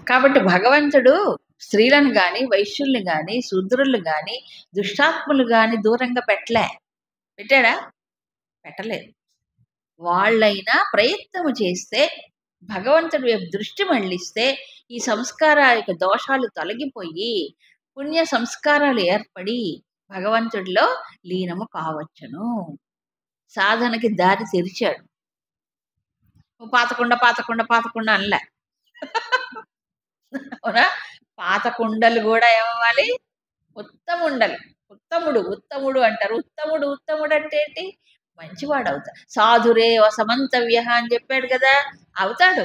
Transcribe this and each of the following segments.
కాబట్టి భగవంతుడు స్త్రీలను గాని, వైశ్యుల్ని గాని, శూద్రుల్ని గాని, దుష్టాత్ములు గాని దూరంగా పెట్టాడా? పెట్టలేదు. వాళ్ళైనా ప్రయత్నము చేస్తే, భగవంతుడి వైపు దృష్టి మళ్ళిస్తే, ఈ సంస్కారాల దోషాలు తొలగిపోయి, పుణ్య సంస్కారాలు ఏర్పడి, భగవంతుడిలో లీనము కావచ్చును. సాధనకి దారి తెరిచాడు. పాతకుండ అనలే. అవునా? పాత కుండలు కూడా ఏమవ్వాలి? ఉత్తముండలు. ఉత్తముడు అంటారు. ఉత్తముడు అంటే ఏంటి? మంచివాడు అవుతాడు. సాధురే వసమంతవ్య అని చెప్పాడు కదా, అవుతాడు.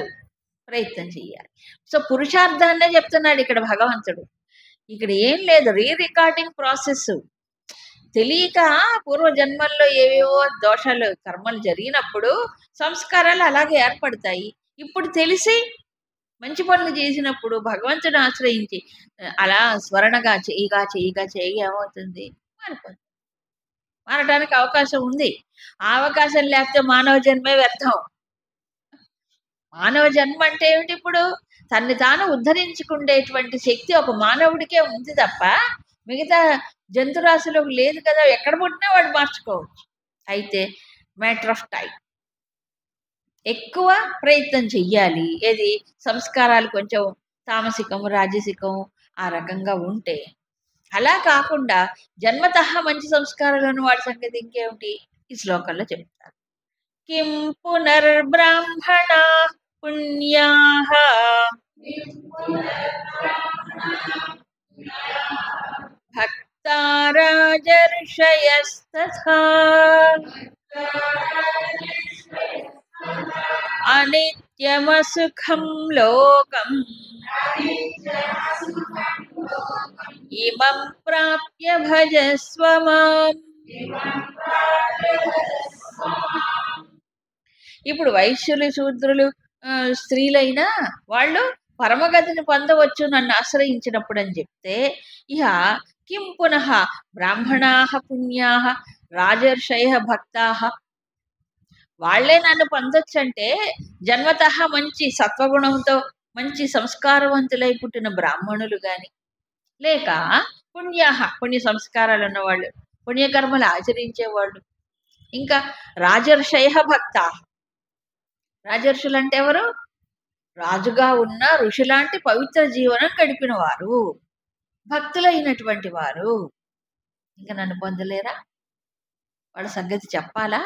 ప్రయత్నం చెయ్యాలి. సో పురుషార్థాన్నే చెప్తున్నాడు ఇక్కడ భగవంతుడు. ఇక్కడ ఏం లేదు, రికార్డింగ్ ప్రాసెస్. తెలియక పూర్వజన్మల్లో ఏవేవో దోషాలు కర్మలు జరిగినప్పుడు సంస్కారాలు అలాగే ఏర్పడతాయి. ఇప్పుడు తెలిసి మంచి పనులు చేసినప్పుడు భగవంతుని ఆశ్రయించి అలా స్మరణగా చేయగా ఏమవుతుంది? మారిపోతుంది. మారటానికి అవకాశం ఉంది. ఆ అవకాశం లేకపోతే మానవ జన్మే వ్యర్థం. మానవ జన్మ అంటే ఏమిటి? ఇప్పుడు తన్ని తాను ఉద్ధరించుకునేటువంటి శక్తి ఒక మానవుడికే ఉంది తప్ప మిగతా జంతురాశులకు లేదు కదా. ఎక్కడ పుట్టినా వాడు మార్చుకోవచ్చు. అయితే మ్యాటర్ ఆఫ్ టైం. ఎక్కువ ప్రయత్నం చెయ్యాలి. ఏది? సంస్కారాలు కొంచెం తామసికం, రాజసికం ఆ రకంగా ఉంటే. అలా కాకుండా జన్మతః మంచి సంస్కారాలను వాడి సంగతి ఇంకేమిటి ఈ శ్లోకంలో చెప్తారు. కిం పునర్బ్రాహ్మణ పుణ్యాః భక్తా రాజర్షయస్తథా అనిత్యమసుఖం లోకం ఇమం ప్రాప్య భజస్వ మాం. ఇప్పుడు వైశ్యులు, శూద్రులు, స్త్రీలైనా వాళ్ళు పరమగతిని పొందవచ్చు నన్ను ఆశ్రయించినప్పుడు అని చెప్తే, ఇహ కిం పునః బ్రాహ్మణాః పుణ్యాః రాజర్షయః భక్తాః, వాళ్లే నన్ను పొందొచ్చు అంటే జన్మతః మంచి సత్వగుణంతో మంచి సంస్కారవంతులై పుట్టిన బ్రాహ్మణులు గాని, లేక పుణ్యాః పుణ్య సంస్కారాలు ఉన్నవాళ్ళు, పుణ్యకర్మలు ఆచరించేవాళ్ళు, ఇంకా రాజర్షయః భక్తాః. రాజర్షులు అంటే ఎవరు? రాజుగా ఉన్న ఋషులాంటి పవిత్ర జీవనం గడిపిన వారు, భక్తులైనటువంటి వారు. ఇంకా నన్ను పొందలేరా? వాళ్ళ సంగతి చెప్పాలా?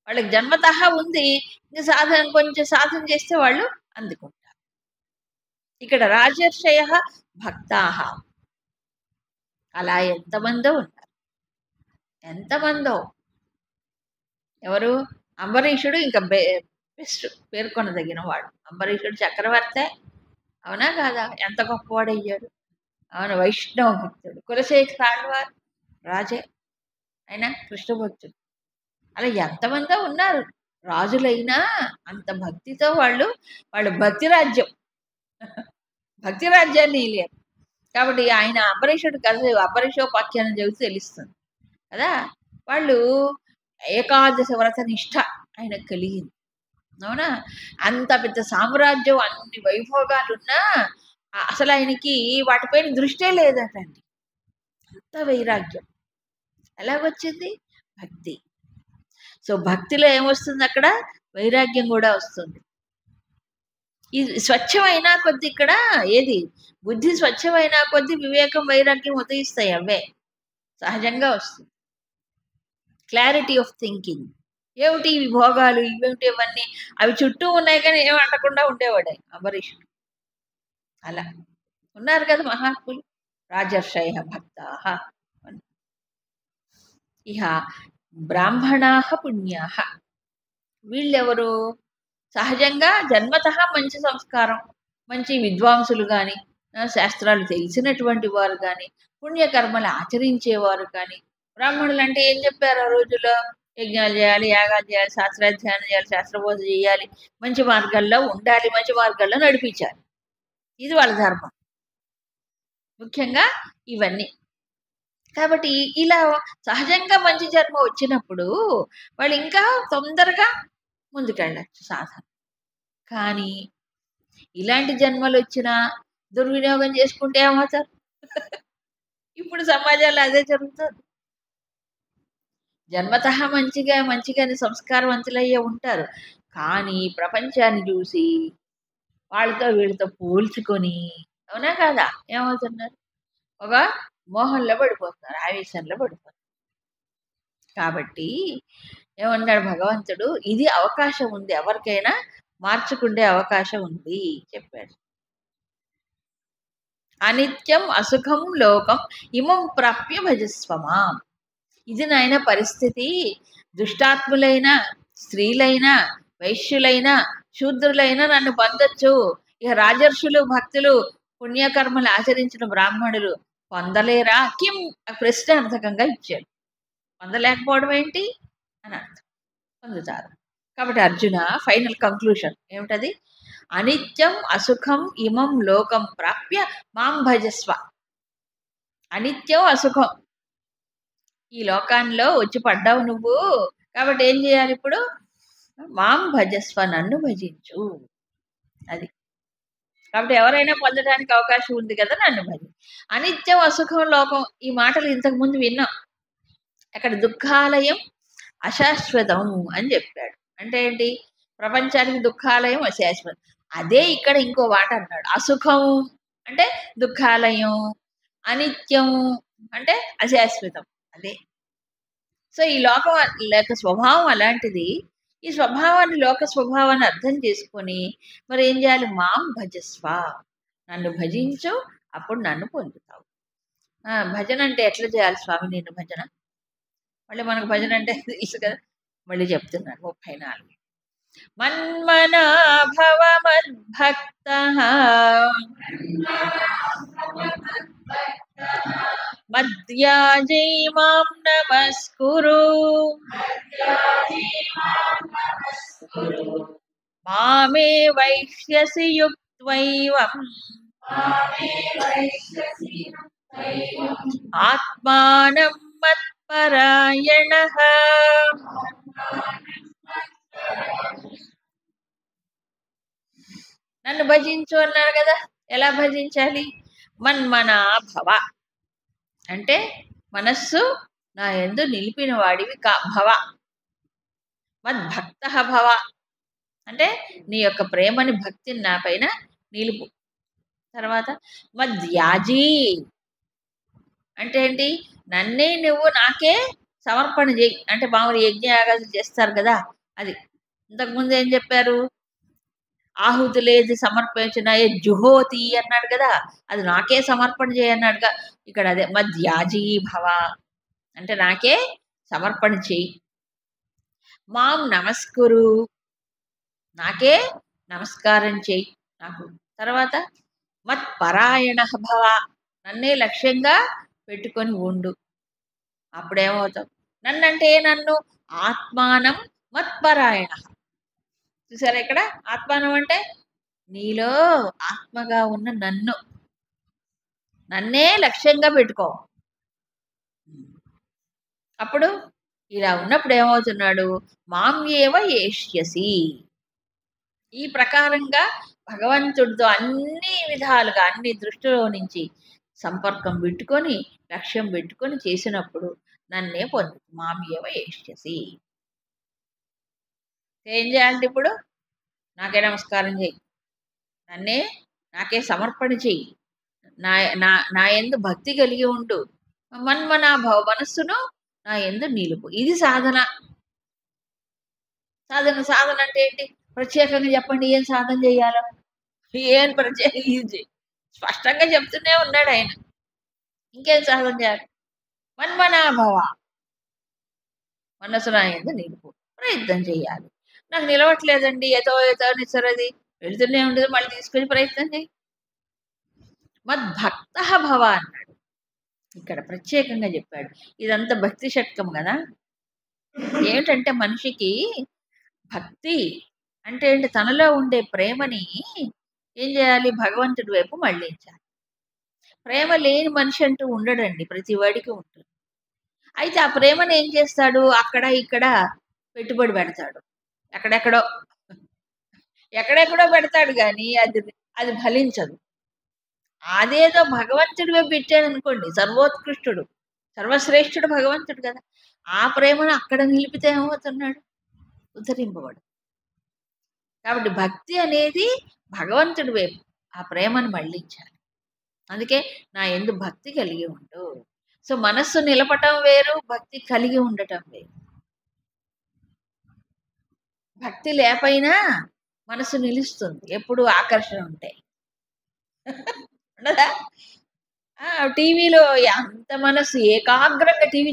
వాళ్ళకి జన్మతః ఉంది. ఇంకా కొంచెం సాధన చేస్తే వాళ్ళు అందుకుంటారు. ఇక్కడ రాజర్షయః భక్తాః అలా ఎంతమందో ఉన్నారు. ఎంతమందో. ఎవరు? అంబరీషుడు ఇంకా బెస్ట్ పేర్కొనదగిన వాడు. అంబరీషుడు చక్రవర్తే, అవునా కాదా? ఎంత గొప్పవాడయ్యాడు. అవును, వైష్ణవ భక్తుడు. కులశేఖర ఆళ్వార్ రాజే, ఆయన కృష్ణ భక్తుడు. అలా ఎంతమందో ఉన్నారు. రాజులైనా అంత భక్తితో వాళ్ళు భక్తి రాజ్యాన్ని లేరు. కాబట్టి ఆయన అంబరీషుడు కథ, అంబరీషోపాఖ్యానం చెబితే తెలుస్తుంది కదా. వాళ్ళు ఏకాదశ వ్రత నిష్ఠ ఆయనకు కలిగింది. అవునా? అంత పెద్ద సామ్రాజ్యం, అన్ని వైభోగాలున్నా అసలు ఆయనకి వాటిపైన దృష్టే లేదటండి. అంత వైరాగ్యం ఎలాగొచ్చింది? భక్తి. సో భక్తిలో ఏమొస్తుంది? అక్కడ వైరాగ్యం కూడా వస్తుంది. ఇది స్వచ్ఛమైన కొద్ది ఇక్కడ ఏది? బుద్ధి స్వచ్ఛమైన కొద్ది వివేకం, వైరాగ్యం ఉదయిస్తాయి. అవే సహజంగా వస్తుంది. Clarity of thinking. ఏమిటి ఇవి భోగాలు, ఇవేమిటి ఇవన్నీ? అవి చుట్టూ ఉన్నాయి కానీ ఏమి అంటకుండా ఉండేవాడే అంబరీషుడు. అలా ఉన్నారు కదా మహాత్ములు. రాజర్షయ భక్తాః. ఇహ బ్రాహ్మణాః పుణ్యాః. వీళ్ళెవరు? సహజంగా జన్మతః మంచి సంస్కారం, మంచి విద్వాంసులు కానీ, శాస్త్రాలు తెలిసినటువంటి వారు కానీ, పుణ్యకర్మలు ఆచరించేవారు కానీ. బ్రాహ్మణులు అంటే ఏం చెప్పారు ఆ రోజుల్లో? యజ్ఞాలు చేయాలి, యాగాలు చేయాలి, శాస్త్రాధ్యయనం చేయాలి, శాస్త్రబోధ చేయాలి, మంచి మార్గాల్లో ఉండాలి, మంచి మార్గాల్లో నడిపించాలి. ఇది వాళ్ళ ధర్మం. ముఖ్యంగా ఇవన్నీ. కాబట్టి ఇలా సహజంగా మంచి జన్మ వచ్చినప్పుడు వాళ్ళు ఇంకా తొందరగా ముందుకెళ్ళచ్చు సాధన. కానీ ఇలాంటి జన్మలు వచ్చినా దుర్వినియోగం చేసుకుంటే ఏమవుతారు? ఇప్పుడు సమాజంలో అదే జరుగుతుంది. జన్మతః మంచిగానే సంస్కారవంతులయ్యే ఉంటారు. కానీ ప్రపంచాన్ని చూసి వాళ్ళతో వీళ్ళతో పోల్చుకొని అవునా కాదా? ఏమవుతున్నారు? ఒక మోహంలో పడిపోతున్నారు. ఆవేశంలో పడిపోతున్నారు. కాబట్టి ఏమన్నాడు భగవంతుడు? ఇది అవకాశం ఉంది. ఎవరికైనా మార్చుకుండే అవకాశం ఉంది చెప్పాడు. అనిత్యం అసుఖం లోకం ఇమం ప్రాప్య భజస్వమాం. ఇది నాయన పరిస్థితి. దుష్టాత్ములైన స్త్రీలైనా వైశ్యులైనా శూద్రులైనా నన్ను పొందొచ్చు. ఇక రాజర్షులు భక్తులు పుణ్యకర్మలు ఆచరించిన బ్రాహ్మణులు పొందలేరా? కిం ప్రశ్న అర్థకంగా ఇచ్చాడు. పొందలేకపోవడం ఏంటి అని అర్థం. పొందుతారు. కాబట్టి అర్జున ఫైనల్ కంక్లూషన్ ఏమిటది? అనిత్యం అసుఖం ఇమం లోకం ప్రాప్య మాం భజస్వ. అనిత్యం అసుఖం ఈ లోకాల్లో వచ్చి పడ్డావు నువ్వు. కాబట్టి ఏం చేయాలి ఇప్పుడు? మాం భజస్వ, నన్ను భజించు. అది కాబట్టి ఎవరైనా పొందడానికి అవకాశం ఉంది కదా, నన్ను భజి. అనిత్యం అసుఖం లోకం ఈ మాటలు ఇంతకు ముందు విన్నాం. అక్కడ దుఃఖాలయం అశాశ్వతం అని చెప్పాడు. అంటే ఏంటి? ప్రపంచానికి దుఃఖాలయం అశాశ్వతం. అదే ఇక్కడ ఇంకో మాట అన్నాడు. అసుఖం అంటే దుఃఖాలయం, అనిత్యం అంటే అశాశ్వతం. అదే. సో ఈ లోకం లేక స్వభావం అలాంటిది. ఈ స్వభావాన్ని లోక స్వభావాన్ని అర్థం చేసుకొని మరి ఏం చేయాలి? మాం భజస్వ, నన్ను భజించు, అప్పుడు నన్ను పొందుతావు. భజన అంటే ఎట్లా చేయాలి స్వామి? నేను భజన మళ్ళీ మనకు భజన అంటే తెలుసు కదా, మళ్ళీ చెప్తున్నాను 34. మన్మనా భవ మద్భక్త మద్యాజీ మాం నమస్కురు మామే వైష్యసి యుక్త్వైవం ఆత్మానం మత్పరాయణః. నన్ను భజించు అన్నారు కదా, ఎలా భజించాలి? మన్మనా భవ అంటే మనస్సు నా యందు నిలిపిన వాడివి భవ. మద్భక్త భవ అంటే నీ యొక్క ప్రేమని భక్తిని నా పైన నిలుపు. తర్వాత మద్యాజీ అంటే ఏంటి? నన్నే నువ్వు నాకే సమర్పణ చేయి. అంటే మామూలు యజ్ఞయాగాలు చేస్తారు కదా, అది. ఇంతకుముందు ఏం చెప్పారు? ఆహుతులేది సమర్పించిన జుహోతి అన్నాడు కదా, అది నాకే సమర్పణ చేయన్నాడుగా. ఇక్కడ అదే మద్యాజీ భవ అంటే నాకే సమర్పణ చేయి. మాం నమస్కురు నాకే నమస్కారం చేయి నాకు. తర్వాత మత్పరాయణ భవ నన్నే లక్ష్యంగా పెట్టుకొని ఉండు. అప్పుడేమవుతావు? నన్నంటే నన్ను ఆత్మానం మత్పరాయణ. చూసారా ఇక్కడ? ఆత్మానం అంటే నీలో ఆత్మగా ఉన్న నన్ను, నన్నే లక్ష్యంగా పెట్టుకో. అప్పుడు ఇలా ఉన్నప్పుడు ఏమవుతున్నాడు? మాం ఏవ ఏష్యసి. ఈ ప్రకారంగా భగవంతుడితో అన్ని విధాలుగా అన్ని దృష్టిలో నుంచి సంపర్కం పెట్టుకొని లక్ష్యం పెట్టుకొని చేసినప్పుడు నన్నే పొందు. మాం ఏవ ఏష్యసి. ఏం చేయాలంటే ఇప్పుడు నాకే నమస్కారం చేయి, నన్నే నాకే సమర్పణ చెయ్యి, నా నా నా యందు భక్తి కలిగి ఉండు, మన్మనా భవ మనస్సును నా యందు నిలుపు. ఇది సాధన. సాధన అంటే ఏంటి? ప్రత్యేకంగా చెప్పండి, ఏం సాధన చేయాలో? ఏం ప్రత్యేక స్పష్టంగా చెప్తూనే ఉన్నాడు ఆయన. ఇంకేం సాధన చేయాలి? మన్మనా భవ మనస్సు నా యందు నిలుపు. ప్రయత్నం చేయాలి. నాకు నిలవట్లేదండి, ఏదో నిసరది వెళుతూనే ఉండదు, మళ్ళీ తీసుకొని ప్రయత్నం చేయి. మద్భక్త భవ అన్నాడు. ఇక్కడ ప్రత్యేకంగా చెప్పాడు. ఇదంతా భక్తి షట్కం కదా. ఏమిటంటే మనిషికి భక్తి అంటే ఏంటి? తనలో ఉండే ప్రేమని ఏం చేయాలి? భగవంతుడి వైపు మళ్ళించాలి. ప్రేమ లేని మనిషి అంటూ ఉండడండి, ప్రతి వాడికి ఉంటుంది. అయితే ఆ ప్రేమను ఏం చేస్తాడు? అక్కడ ఇక్కడ పెట్టుబడి పెడతాడు. ఎక్కడెక్కడో పెడతాడు కానీ అది అది ఫలించదు. అదేదో భగవంతుడివే పెట్టాడనుకోండి, సర్వోత్కృష్టుడు, సర్వశ్రేష్ఠుడు భగవంతుడు కదా! ఆ ప్రేమను అక్కడ నిలిపితే ఏమవుతున్నాడు? ఉద్ధరింపబడు. కాబట్టి భక్తి అనేది భగవంతుడి వైపు ఆ ప్రేమను మళ్ళించాలి. అందుకే నా యందు భక్తి కలిగి ఉండు. సో మనస్సు నిలపటం వేరు, భక్తి కలిగి ఉండటం వేరు. భక్తి లేపైనా మనసు నిలుస్తుంది ఎప్పుడు ఆకర్షణ ఉంటే. ఉండదా? టీవీలో అంత మనసు ఏకాగ్రంగా టీవీ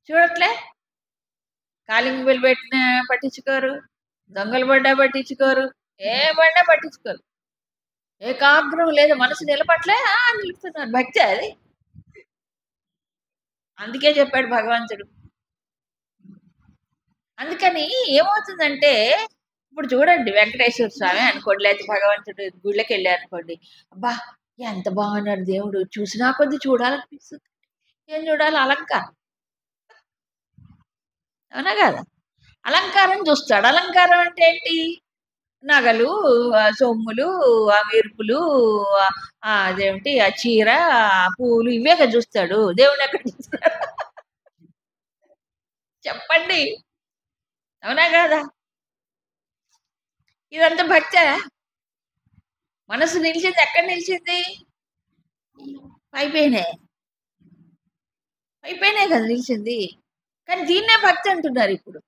చూడట్లే. కాలింగ్ బెల్ పెట్టిన పట్టించుకోరు, దొంగలు పడ్డా పట్టించుకోరు, ఏ పడ్డా పట్టించుకోరు. ఏకాగ్రం లేదు, మనసు నిలపట్లే. నిలుపుతున్నారు. భక్తి అది. అందుకే చెప్పాడు భగవంతుడు. అందుకని ఏమవుతుందంటే ఇప్పుడు చూడండి, వెంకటేశ్వర స్వామి అనుకోండి, లేకపోతే భగవంతుడు గుళ్ళకి వెళ్ళారనుకోండి, అబ్బా ఎంత బాగున్నాడు దేవుడు, చూసినా కొద్ది చూడాలనిపిస్తుంది. ఏం చూడాలి? అలంకారం. అవునా కదా? అలంకారం చూస్తాడు. అలంకారం అంటే ఏంటి? నగలు, సొమ్ములు, ఆ మెరుపులు, అదేమిటి ఆ చీర, పూలు, ఇవే కదా చూస్తాడు. దేవుడు ఎక్కడ చూస్తాడు? చెప్పండి. అవునా కాదా? ఇదంతా భక్తే. మనసు నిలిచింది ఎక్కడ నిలిచింది? పైపైనే కదా నిలిచింది. కానీ దీన్నే భక్తి అంటున్నారు ఇప్పుడు.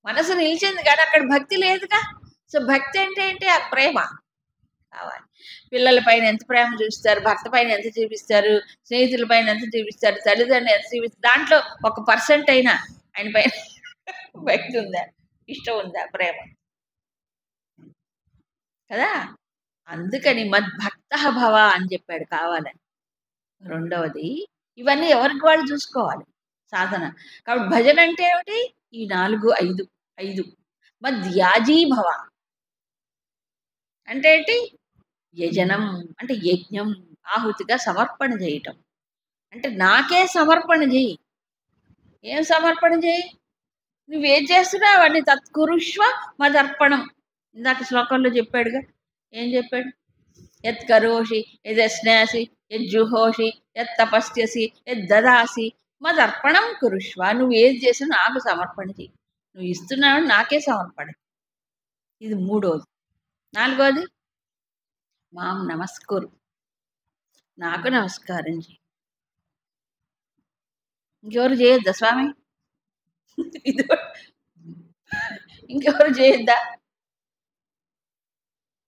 మనసు నిలిచింది కానీ అక్కడ భక్తి లేదుగా. సో భక్తి అంటే ఏంటి? ఆ ప్రేమ కావాలి. పిల్లల పైన ఎంత ప్రేమ చూపిస్తారు, భర్త పైన ఎంత చూపిస్తారు, స్నేహితుల పైన ఎంత చూపిస్తారు, తల్లిదండ్రులు ఎంత చూపిస్తారు, దాంట్లో 1% అయినా ఆయన పైన భక్తి ఉందా, ఇష్టం ఉందా, ప్రేమ కదా? అందుకని మద్భక్త భవ అని చెప్పాడు కావాలని. రెండవది, ఇవన్నీ ఎవరికి వాళ్ళు చూసుకోవాలి సాధన. కాబట్టి భజన అంటే ఏమిటి? ఈ 4, 5 మద్యాజీ భవ అంటే ఏంటి? యజనం అంటే యజ్ఞం, ఆహుతిగా సమర్పణ చేయటం. అంటే నాకే సమర్పణ చేయి. ఏం సమర్పణ చేయి? నువ్వేం చేస్తున్నావు అవన్నీ తత్కురుష్వ మదర్పణం. ఇందాక శ్లోకంలో చెప్పాడుగా. ఏం చెప్పాడు? యత్ కరోషి యదశ్నాసి యజ్జుహోషి యత్ తపస్యసి యద్దదాసి మదర్పణం కురుష్వ. నువ్వు ఏది చేసినా నాకు సమర్పణ చేయి. నువ్వు ఇస్తున్నావు నాకే సమర్పణ. ఇది మూడోది. నాలుగోది, మాం నమస్కురు, నాకు నమస్కారం చేయి. ఇంకెవరు చేయొద్దా స్వామి? ఇది ఇంకెవరు చేయొద్దా?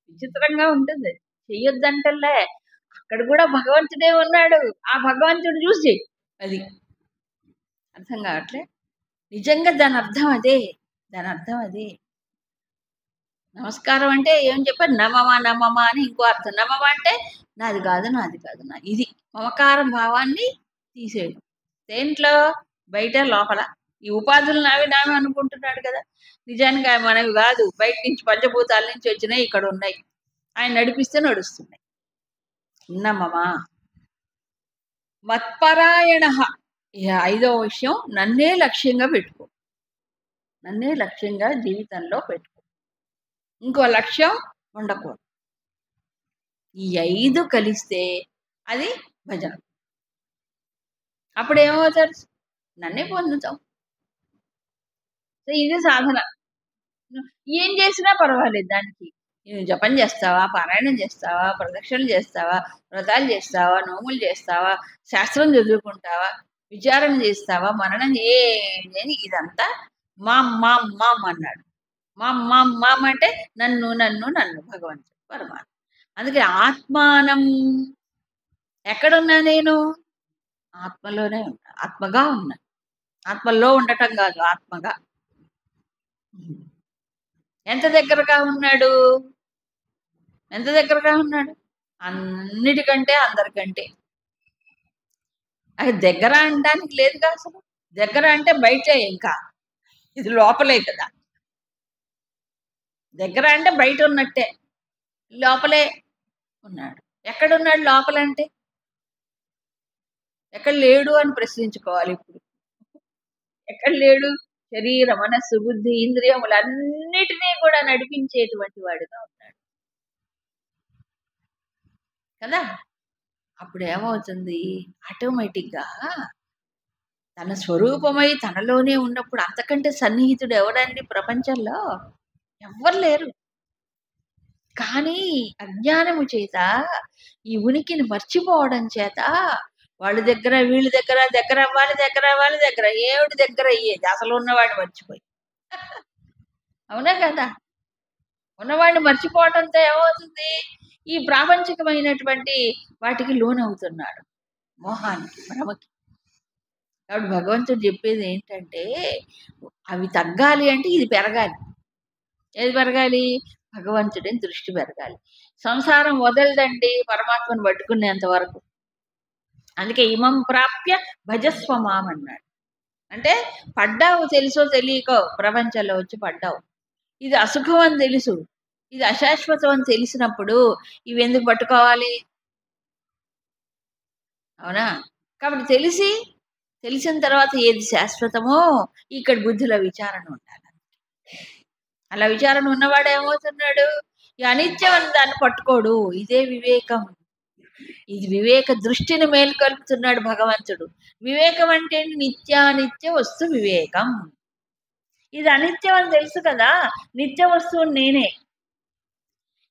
విచిత్రంగా ఉంటుంది. చెయ్యొద్దంటలే, అక్కడ కూడా భగవంతుడే ఉన్నాడు. ఆ భగవంతుడు చూసి అది అర్థం కావట్లే. నిజంగా దాని అర్థం అదే. నమస్కారం అంటే ఏం చెప్పారు? నమమా అని ఇంకో అర్థం. నమమ అంటే నాది కాదు నా ఇది మమకారం భావాన్ని తీసేయడం. దేంట్లో? బయట లోపల. ఈ ఉపాధులు నావి అనుకుంటున్నాడు కదా. నిజానికి మనవి కాదు, బయట నుంచి పంచభూతాల నుంచి వచ్చినాయి, ఇక్కడ ఉన్నాయి. ఆయన నడిపిస్తే నడుస్తున్నాయి. నమమా మత్పరాయణ. ఐదవ విషయం, నన్నే లక్ష్యంగా పెట్టుకో. నన్నే లక్ష్యంగా జీవితంలో పెట్టుకో. ఇంకో లక్ష్యం ఉండకూడదు. ఈ 5 కలిస్తే అది భజన. అప్పుడు ఏమవుతారు? నన్నే పొందుతాం. సో ఇది సాధన. ఏం చేసినా పర్వాలేదు దానికి. నువ్వు జపం చేస్తావా, పారాయణం చేస్తావా, ప్రదక్షిణలు చేస్తావా, వ్రతాలు చేస్తావా, నోములు చేస్తావా, శాస్త్రం చదువుకుంటావా, విచారణ చేస్తావా, మననం ఏని, ఇదంతా మాం మాం మాం అన్నాడు. మాం అంటే నన్ను భగవంతుడు పరమాత్మ. అందుకే ఆత్మానం. ఎక్కడున్నా నేను? ఆత్మలోనే ఉన్నా, ఆత్మగా ఉన్నా. ఆత్మలో ఉండటం కాదు, ఆత్మగా. ఎంత దగ్గరగా ఉన్నాడు? అన్నిటికంటే అందరికంటే. అది దగ్గర అనడానికి లేదుగా అసలు. దగ్గర అంటే బయటే, ఇంకా ఇది లోపలే కదా. దగ్గర అంటే బయట ఉన్నట్టే, లోపలే ఉన్నాడు. ఎక్కడున్నాడు లోపలంటే? ఎక్కడ లేడు అని ప్రశ్నించుకోవాలి ఇప్పుడు. ఎక్కడ లేడు? శరీర మనస్సు బుద్ధి ఇంద్రియములన్నిటినీ కూడా నడిపించేటువంటి వాడుగా ఉన్నాడు కదా. అప్పుడు ఏమవుతుంది, ఆటోమేటిక్గా తన స్వరూపమై తనలోనే ఉన్నప్పుడు అంతకంటే సన్నిహితుడు ఎవరండి ప్రపంచంలో? ఎవ్వరు లేరు. కానీ అజ్ఞానము చేత ఈ ఉనికిని మర్చిపోవడం చేత వాళ్ళ దగ్గర వీళ్ళ దగ్గర దగ్గర అవ్వాలి దగ్గర అవ్వాలి దగ్గర ఏమిటి దగ్గర అయ్యేది అసలు ఉన్నవాడిని మర్చిపోయి. అవునా కదా. ఉన్నవాడిని మర్చిపోవడంతో ఏమవుతుంది, ఈ ప్రాపంచికమైనటువంటి వాటికి లోనవుతున్నాడు, మోహానికి భ్రమకి. కాబట్టి భగవంతుడు చెప్పేది ఏంటంటే అవి తగ్గాలి అంటే ఇది పెరగాలి. ఏది పెరగాలి? భగవంతుడిని దృష్టి పెరగాలి. సంసారం వదలదండి పరమాత్మను పట్టుకునేంత వరకు. అందుకే ఇమం ప్రాప్య భజస్వమాం అన్నాడు. అంటే పడ్డావు తెలుసో తెలియకో ప్రపంచంలో వచ్చి పడ్డావు, ఇది అసుఖం అని తెలుసు, ఇది అశాశ్వతం అని తెలిసినప్పుడు ఇవి ఎందుకు పట్టుకోవాలి? అవునా. కాబట్టి తెలిసిన తర్వాత ఏది శాశ్వతమో ఇక్కడ బుద్ధిలో విచారణ ఉండాలి. అలా విచారణ ఉన్నవాడు ఏమవుతున్నాడు, ఈ అనిత్యం అని దాన్ని పట్టుకోడు. ఇదే వివేకం. ఇది వివేక దృష్టిని మేల్కొల్పుతున్నాడు భగవంతుడు. వివేకం అంటే నిత్యానిత్య వస్తు వివేకం. ఇది అనిత్యం అని తెలుసు కదా, నిత్య వస్తువు నేనే.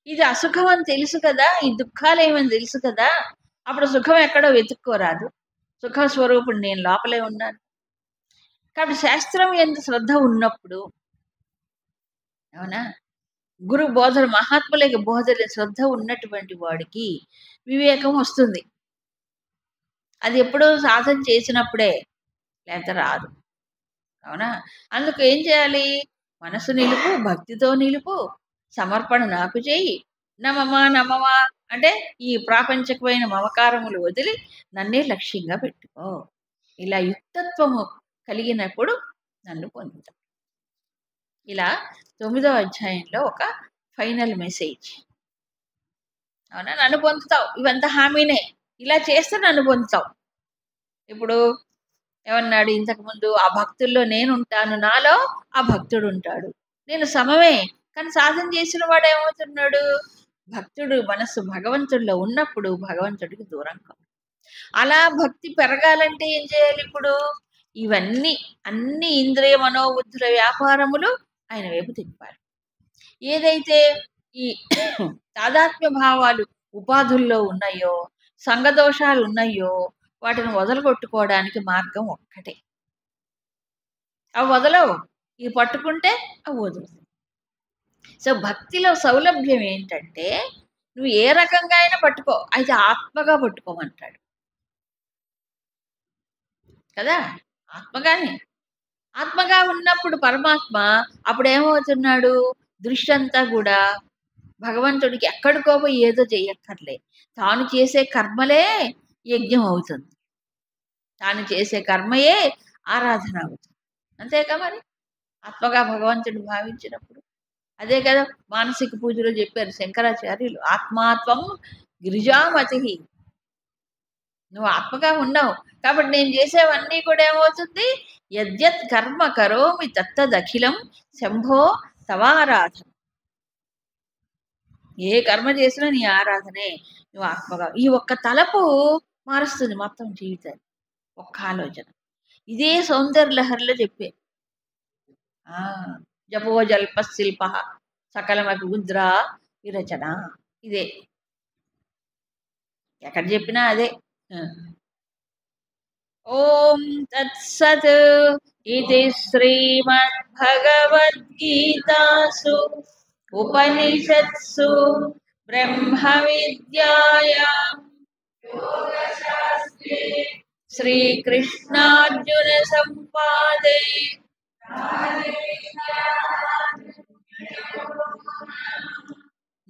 ఇది అసుఖం అని తెలుసు కదా, ఈ దుఃఖాలేమని తెలుసు కదా, అప్పుడు సుఖం ఎక్కడో వెతుక్కోరాదు. సుఖ స్వరూపుడు నేను లోపలే ఉన్నాను. కాబట్టి శాస్త్రం ఎంత శ్రద్ధ ఉన్నప్పుడు, అవునా, గురు బోధన మహాత్ములకి బోధన శ్రద్ధ ఉన్నటువంటి వాడికి వివేకం వస్తుంది. అది ఎప్పుడో సాధన చేసినప్పుడే, లేకపోతే రాదు. అవునా. అందుకు ఏం చేయాలి? మనసు నిలుపు, భక్తితో నిలుపు, సమర్పణ నాకు చేయి, నమమా అంటే ఈ ప్రాపంచకమైన మమకారములు వదిలి నన్నే లక్ష్యంగా పెట్టుకో. ఇలా యుక్తత్వము కలిగినప్పుడు నన్ను పొందుతాం. ఇలా 9వ అధ్యాయంలో ఒక ఫైనల్ మెసేజ్. అవునా, నన్ను పొందుతావు, ఇవంతా హామీనే, ఇలా చేస్తే నన్ను పొందుతావు. ఇప్పుడు ఏమన్నాడు ఇంతకుముందు, ఆ భక్తుల్లో నేను ఉంటాను, నాలో ఆ భక్తుడు ఉంటాడు. నేను సమమే. కానీ సాధన చేసిన వాడు ఏమవుతున్నాడు, భక్తుడు మనస్సు భగవంతుడిలో ఉన్నప్పుడు భగవంతుడికి దూరం కాదు. అలా భక్తి పెరగాలంటే ఏం చేయాలి? ఇప్పుడు ఇవన్నీ అన్ని ఇంద్రియ మనోబుద్ధుల వ్యాపారములు ఆయన వైపు తిప్పాలి. ఏదైతే ఈ తాదాత్మ్య భావాలు ఉపాధుల్లో ఉన్నాయో, సంఘదోషాలు ఉన్నాయో, వాటిని వదలగొట్టుకోవడానికి మార్గం ఒక్కటే. అవి వదలవు, ఇవి పట్టుకుంటే అవి వదులుతాయి. సో భక్తిలో సౌలభ్యం ఏంటంటే నువ్వు ఏ రకంగా అయినా పట్టుకో, అయితే ఆత్మగా పట్టుకోమంటాడు కదా. ఆత్మగా ఉన్నప్పుడు పరమాత్మ అప్పుడు ఏమవుతున్నాడు, దృష్టి అంతా కూడా భగవంతుడికి ఎక్కడికో పోయి ఏదో చెయ్యక్కర్లే, తాను చేసే కర్మలే యజ్ఞం అవుతుంది, తాను చేసే కర్మయే ఆరాధన అవుతుంది. అంతేకా మరి ఆత్మగా భగవంతుడు భావించినప్పుడు. అదే కదా మానసిక పూజలో చెప్పారు శంకరాచార్యులు, ఆత్మాత్వం గిరిజామతి. నువ్వు ఆత్మగా ఉన్నావు కాబట్టి నేను చేసేవన్నీ కూడా ఏమవుతుంది, యద్యత్ కర్మ కరోమి తత్తదఖిలం శంభో తవారాధన. ఏ కర్మ చేసినా నీ ఆరాధనే. నువ్వు ఆత్మగా, ఈ ఒక్క తలపు మారుస్తుంది మొత్తం జీవితాన్ని, ఒక్క ఆలోచన. ఇదే సౌందర్య లహరిలో చెప్పే జపో జల్ప శిల్ప సకలమపి ముద్రా విరచన. ఇదే ఎక్కడ చెప్పినా అదే. ఓం తత్సత్. ఇది శ్రీమద్భగవద్గీతాసు ఉపనిషత్సు బ్రహ్మ విద్యాయాం శ్రీకృష్ణార్జున సంవాదే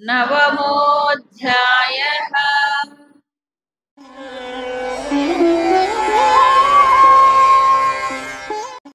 నవమోऽధ్యాయः.